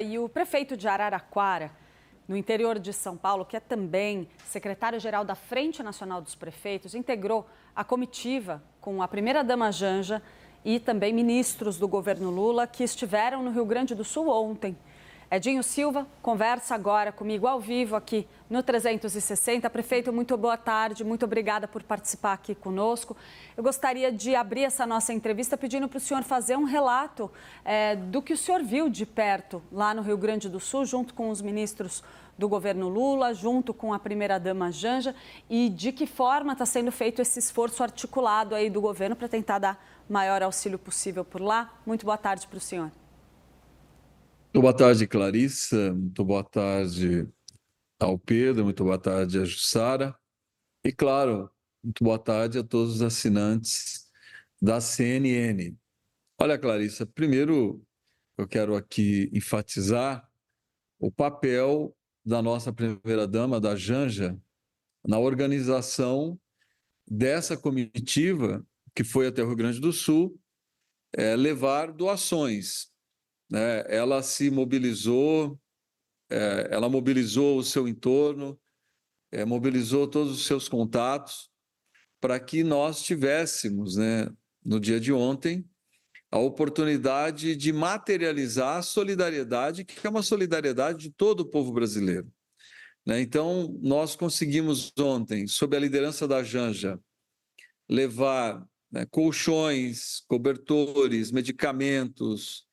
E o prefeito de Araraquara, no interior de São Paulo, que é também secretário-geral da Frente Nacional dos Prefeitos, integrou a comitiva com a primeira-dama Janja e também ministros do governo Lula que estiveram no Rio Grande do Sul ontem. Edinho Silva conversa agora comigo ao vivo aqui no 360. Prefeito, muito boa tarde, muito obrigada por participar aqui conosco. Eu gostaria de abrir essa nossa entrevista pedindo para o senhor fazer um relato do que o senhor viu de perto lá no Rio Grande do Sul, junto com os ministros do governo Lula, junto com a primeira-dama Janja, e de que forma está sendo feito esse esforço articulado aí do governo para tentar dar maior auxílio possível por lá. Muito boa tarde para o senhor. Muito boa tarde, Clarissa. Muito boa tarde ao Pedro. Muito boa tarde à Jussara. E, claro, muito boa tarde a todos os assinantes da CNN. Olha, Clarissa, primeiro eu quero aqui enfatizar o papel da nossa primeira-dama, da Janja, na organização dessa comitiva que foi até o Rio Grande do Sul levar doações, né? Ela se mobilizou, ela mobilizou o seu entorno, mobilizou todos os seus contatos para que nós tivéssemos, né, no dia de ontem, a oportunidade de materializar a solidariedade, que é uma solidariedade de todo o povo brasileiro, né? Então, nós conseguimos ontem, sob a liderança da Janja, levar, né, colchões, cobertores, medicamentos,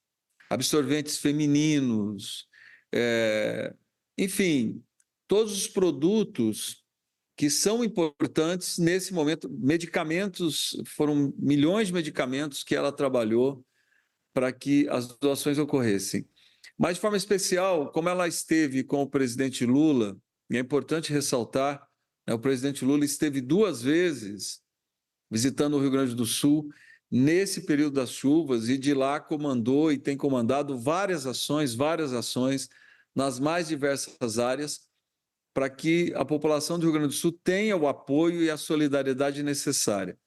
absorventes femininos, enfim, todos os produtos que são importantes nesse momento. Medicamentos, foram milhões de medicamentos que ela trabalhou para que as doações ocorressem. Mas, de forma especial, como ela esteve com o presidente Lula, e é importante ressaltar, né, o presidente Lula esteve 2 vezes visitando o Rio Grande do Sul nesse período das chuvas, e de lá comandou e tem comandado várias ações nas mais diversas áreas para que a população do Rio Grande do Sul tenha o apoio e a solidariedade necessária.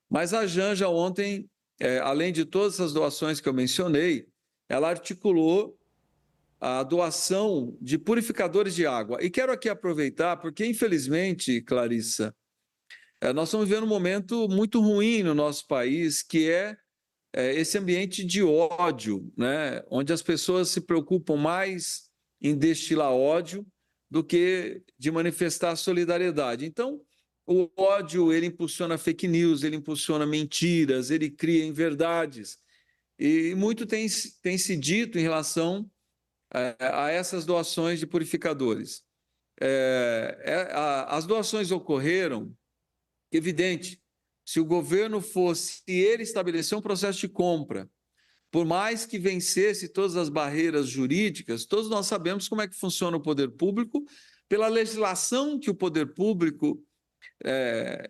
Mas a Janja ontem, além de todas as doações que eu mencionei, ela articulou a doação de purificadores de água. E quero aqui aproveitar, porque infelizmente, Clarissa, nós estamos vivendo um momento muito ruim no nosso país, que é esse ambiente de ódio, né? Onde as pessoas se preocupam mais em destilar ódio do que de manifestar solidariedade. Então, o ódio, ele impulsiona fake news, ele impulsiona mentiras, ele cria inverdades. E muito tem se dito em relação a essas doações de purificadores. As doações ocorreram, evidente, se o governo fosse, se ele estabelecer um processo de compra, por mais que vencesse todas as barreiras jurídicas, todos nós sabemos como é que funciona o poder público, pela legislação que o poder público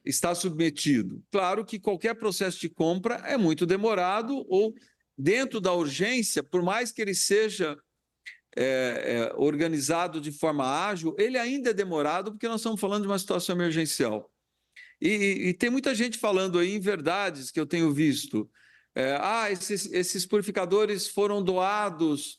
está submetido. Claro que qualquer processo de compra é muito demorado, ou dentro da urgência, por mais que ele seja organizado de forma ágil, ele ainda é demorado, porque nós estamos falando de uma situação emergencial. E tem muita gente falando aí em verdades que eu tenho visto. Esses purificadores foram doados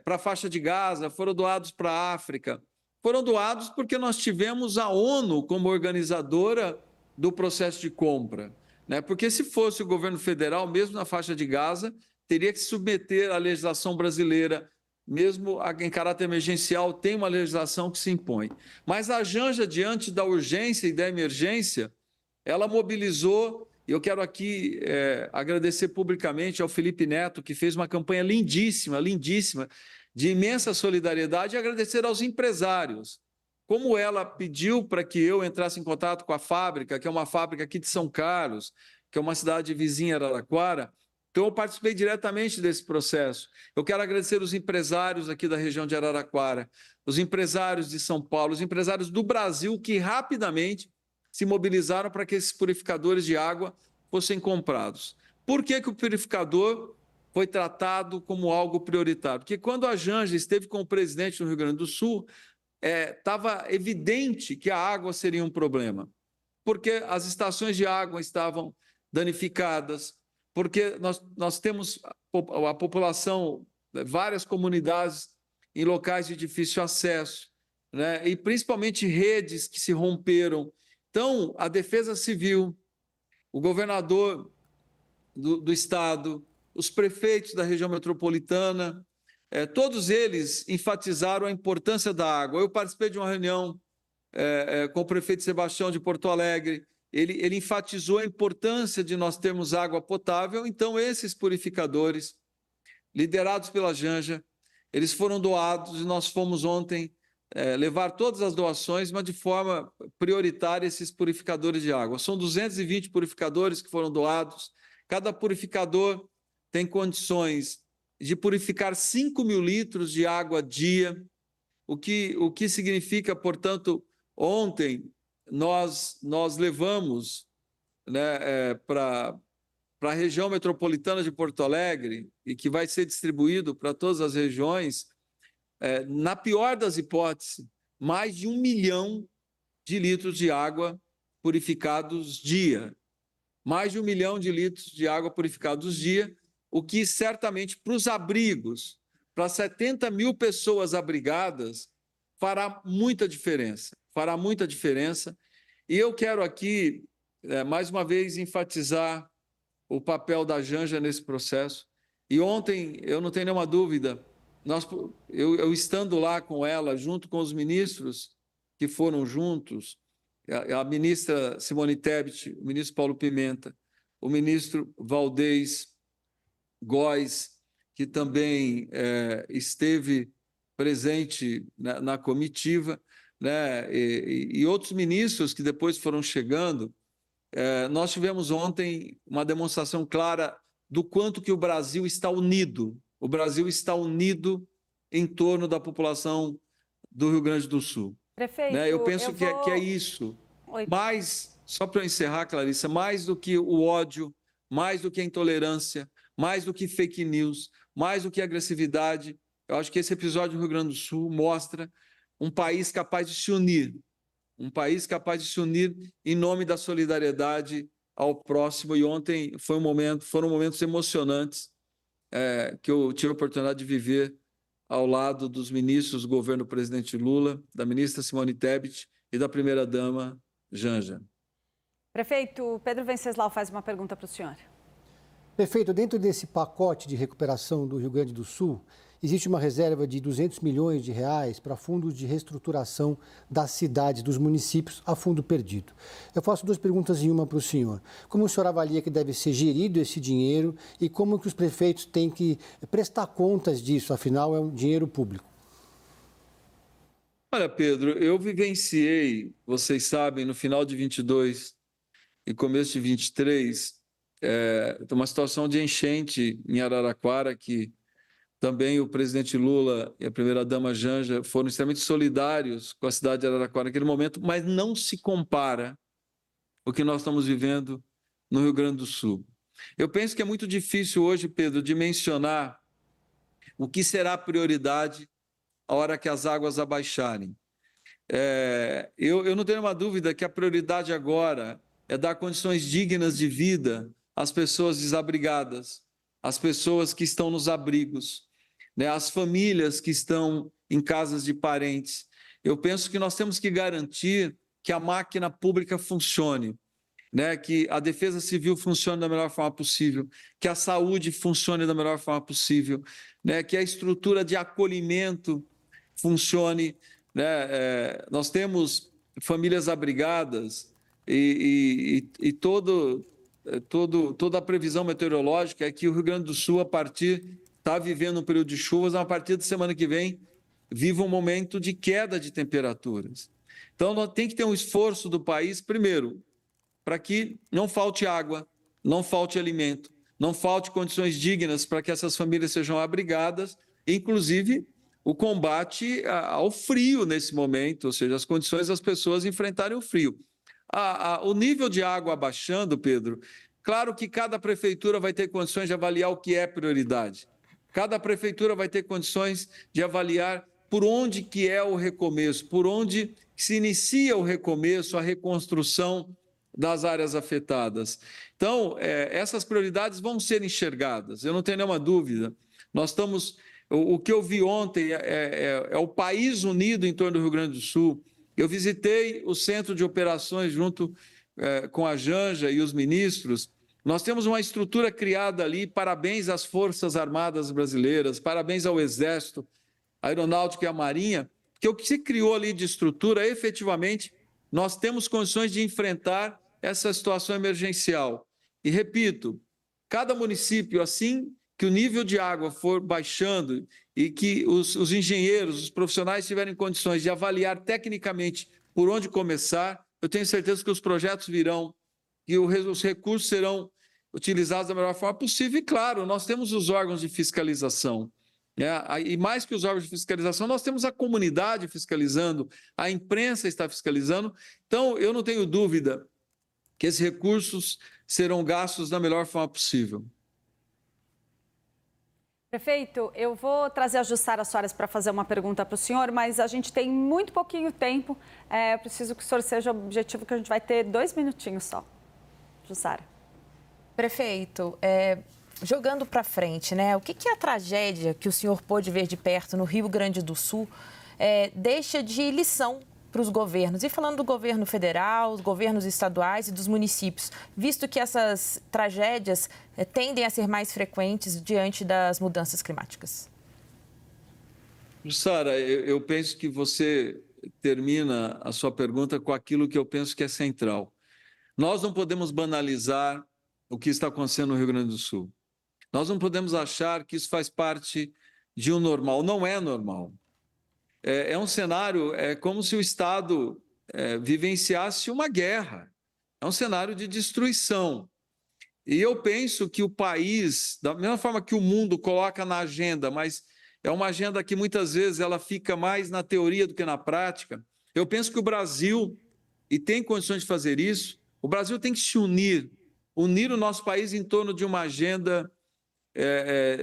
para a faixa de Gaza, foram doados para a África. Foram doados porque nós tivemos a ONU como organizadora do processo de compra, né? Porque se fosse o governo federal, mesmo na faixa de Gaza, teria que se submeter à legislação brasileira, mesmo em caráter emergencial, tem uma legislação que se impõe. Mas a Janja, diante da urgência e da emergência, ela mobilizou. E eu quero aqui agradecer publicamente ao Felipe Neto, que fez uma campanha lindíssima, lindíssima, de imensa solidariedade, e agradecer aos empresários. Como ela pediu para que eu entrasse em contato com a fábrica, que é uma fábrica aqui de São Carlos, que é uma cidade vizinha, Araraquara, então eu participei diretamente desse processo. Eu quero agradecer os empresários aqui da região de Araraquara, os empresários de São Paulo, os empresários do Brasil, que rapidamente se mobilizaram para que esses purificadores de água fossem comprados. Por que o purificador foi tratado como algo prioritário? Porque quando a Janja esteve com o presidente no Rio Grande do Sul, estava evidente que a água seria um problema, porque as estações de água estavam danificadas, porque nós temos a população várias comunidades em locais de difícil acesso, né? E principalmente redes que se romperam. Então, a Defesa Civil, o governador do estado, os prefeitos da região metropolitana, todos eles enfatizaram a importância da água. Eu participei de uma reunião com o prefeito Sebastião de Porto Alegre. Ele enfatizou a importância de nós termos água potável. Então, esses purificadores, liderados pela Janja, eles foram doados e nós fomos ontem levar todas as doações, mas de forma prioritária esses purificadores de água. São 220 purificadores que foram doados. Cada purificador tem condições de purificar 5.000 litros de água dia, o que significa, portanto, ontem nós levamos, né, para a região metropolitana de Porto Alegre, e que vai ser distribuído para todas as regiões, na pior das hipóteses, mais de 1 milhão de litros de água purificados dia. Mais de 1 milhão de litros de água purificados dia, o que certamente para os abrigos, para 70 mil pessoas abrigadas, fará muita diferença. Fará muita diferença. E eu quero aqui, mais uma vez, enfatizar o papel da Janja nesse processo. E ontem, eu não tenho nenhuma dúvida, eu estando lá com ela, junto com os ministros que foram juntos, a ministra Simone Tebet, o ministro Paulo Pimenta, o ministro Valdez Góes, que também esteve presente na comitiva, né, e outros ministros que depois foram chegando. Nós tivemos ontem uma demonstração clara do quanto que o Brasil está unido. O Brasil está unido em torno da população do Rio Grande do Sul. Prefeito, né? Eu penso que é isso. Oi. Mas, só para encerrar, Clarissa, mais do que o ódio, mais do que a intolerância, mais do que fake news, mais do que a agressividade, eu acho que esse episódio do Rio Grande do Sul mostra um país capaz de se unir, em nome da solidariedade ao próximo. E ontem foram momentos emocionantes que eu tive a oportunidade de viver ao lado dos ministros do governo do presidente Lula, da ministra Simone Tebet e da primeira-dama Janja. Prefeito, Pedro Venceslau faz uma pergunta para o senhor. Prefeito, dentro desse pacote de recuperação do Rio Grande do Sul, existe uma reserva de 200 milhões de reais para fundos de reestruturação das cidades, dos municípios, a fundo perdido. Eu faço duas perguntas em uma para o senhor. Como o senhor avalia que deve ser gerido esse dinheiro e como que os prefeitos têm que prestar contas disso, afinal é um dinheiro público? Olha, Pedro, eu vivenciei, vocês sabem, no final de 22 e começo de 23, uma situação de enchente em Araraquara, que também o presidente Lula e a primeira-dama Janja foram extremamente solidários com a cidade de Araraquara naquele momento, mas não se compara o que nós estamos vivendo no Rio Grande do Sul. Eu penso que é muito difícil hoje, Pedro, de mencionar o que será a prioridade a hora que as águas abaixarem. Eu não tenho uma dúvida que a prioridade agora é dar condições dignas de vida às pessoas desabrigadas, às pessoas que estão nos abrigos, né, às famílias que estão em casas de parentes. Eu penso que nós temos que garantir que a máquina pública funcione, né, que a Defesa Civil funcione da melhor forma possível, que a saúde funcione da melhor forma possível, né, que a estrutura de acolhimento funcione, né? Nós temos famílias abrigadas e toda a previsão meteorológica é que o Rio Grande do Sul, está vivendo um período de chuvas, a partir da semana que vem, vive um momento de queda de temperaturas. Então, tem que ter um esforço do país, primeiro, para que não falte água, não falte alimento, não falte condições dignas para que essas famílias sejam abrigadas, inclusive o combate ao frio nesse momento, ou seja, as condições das pessoas enfrentarem o frio. O nível de água abaixando, Pedro, claro que cada prefeitura vai ter condições de avaliar o que é prioridade. Cada prefeitura vai ter condições de avaliar por onde que é o recomeço, por onde se inicia o recomeço, a reconstrução das áreas afetadas. Então, essas prioridades vão ser enxergadas, eu não tenho nenhuma dúvida. Nós estamos O que eu vi ontem é o país unido em torno do Rio Grande do Sul. Eu visitei o centro de operações junto com a Janja e os ministros. Nós temos uma estrutura criada ali, parabéns às Forças Armadas Brasileiras, parabéns ao Exército, à Aeronáutica e à Marinha, que o que se criou ali de estrutura, efetivamente, nós temos condições de enfrentar essa situação emergencial. E, repito, cada município, assim que o nível de água for baixando e que os engenheiros, os profissionais tiverem condições de avaliar tecnicamente por onde começar, eu tenho certeza que os projetos virão e os recursos serão utilizados da melhor forma possível. E, claro, nós temos os órgãos de fiscalização, né? E mais que os órgãos de fiscalização, nós temos a comunidade fiscalizando, a imprensa está fiscalizando. Então, eu não tenho dúvida que esses recursos serão gastos da melhor forma possível. Prefeito, eu vou trazer a Jussara Soares para fazer uma pergunta para o senhor, mas a gente tem muito pouquinho tempo. Eu preciso que o senhor seja objetivo, que a gente vai ter 2 minutinhos só. Jussara. Prefeito, jogando para frente, né? O que é a tragédia que o senhor pôde ver de perto no Rio Grande do Sul deixa de lição para os governos? E falando do governo federal, os governos estaduais e dos municípios, visto que essas tragédias tendem a ser mais frequentes diante das mudanças climáticas. Jussara, eu penso que você termina a sua pergunta com aquilo que eu penso que é central. Nós não podemos banalizar o que está acontecendo no Rio Grande do Sul. Nós não podemos achar que isso faz parte de um normal. Não é normal. É um cenário, é como se o Estado vivenciasse uma guerra. É um cenário de destruição. E eu penso que o país, da mesma forma que o mundo coloca na agenda, mas é uma agenda que muitas vezes ela fica mais na teoria do que na prática, eu penso que o Brasil, e tem condições de fazer isso, o Brasil tem que se unir o nosso país em torno de uma agenda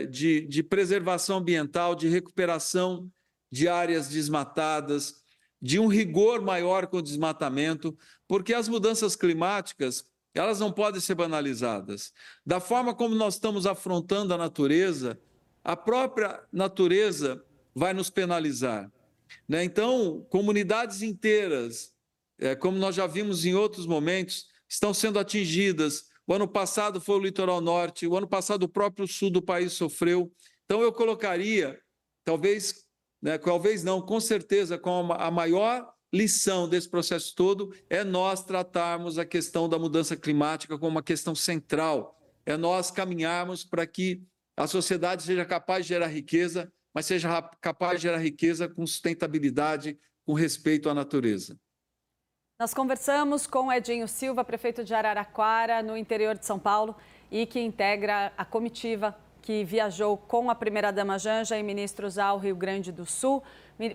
de preservação ambiental, de recuperação de áreas desmatadas, de um rigor maior com o desmatamento, porque as mudanças climáticas, elas não podem ser banalizadas. Da forma como nós estamos afrontando a natureza, a própria natureza vai nos penalizar, né? Então, comunidades inteiras, como nós já vimos em outros momentos, estão sendo atingidas. O ano passado foi o litoral norte, o ano passado o próprio sul do país sofreu. Então, eu colocaria, talvez não, com certeza, com a maior lição desse processo todo é nós tratarmos a questão da mudança climática como uma questão central. É nós caminharmos para que a sociedade seja capaz de gerar riqueza, mas seja capaz de gerar riqueza com sustentabilidade, com respeito à natureza. Nós conversamos com Edinho Silva, prefeito de Araraquara, no interior de São Paulo, e que integra a comitiva que viajou com a primeira-dama Janja e ministros ao Rio Grande do Sul.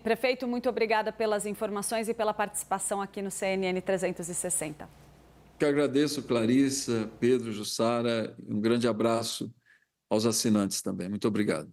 Prefeito, muito obrigada pelas informações e pela participação aqui no CNN 360. Eu agradeço, Clarissa, Pedro, Jussara, um grande abraço aos assinantes também. Muito obrigado.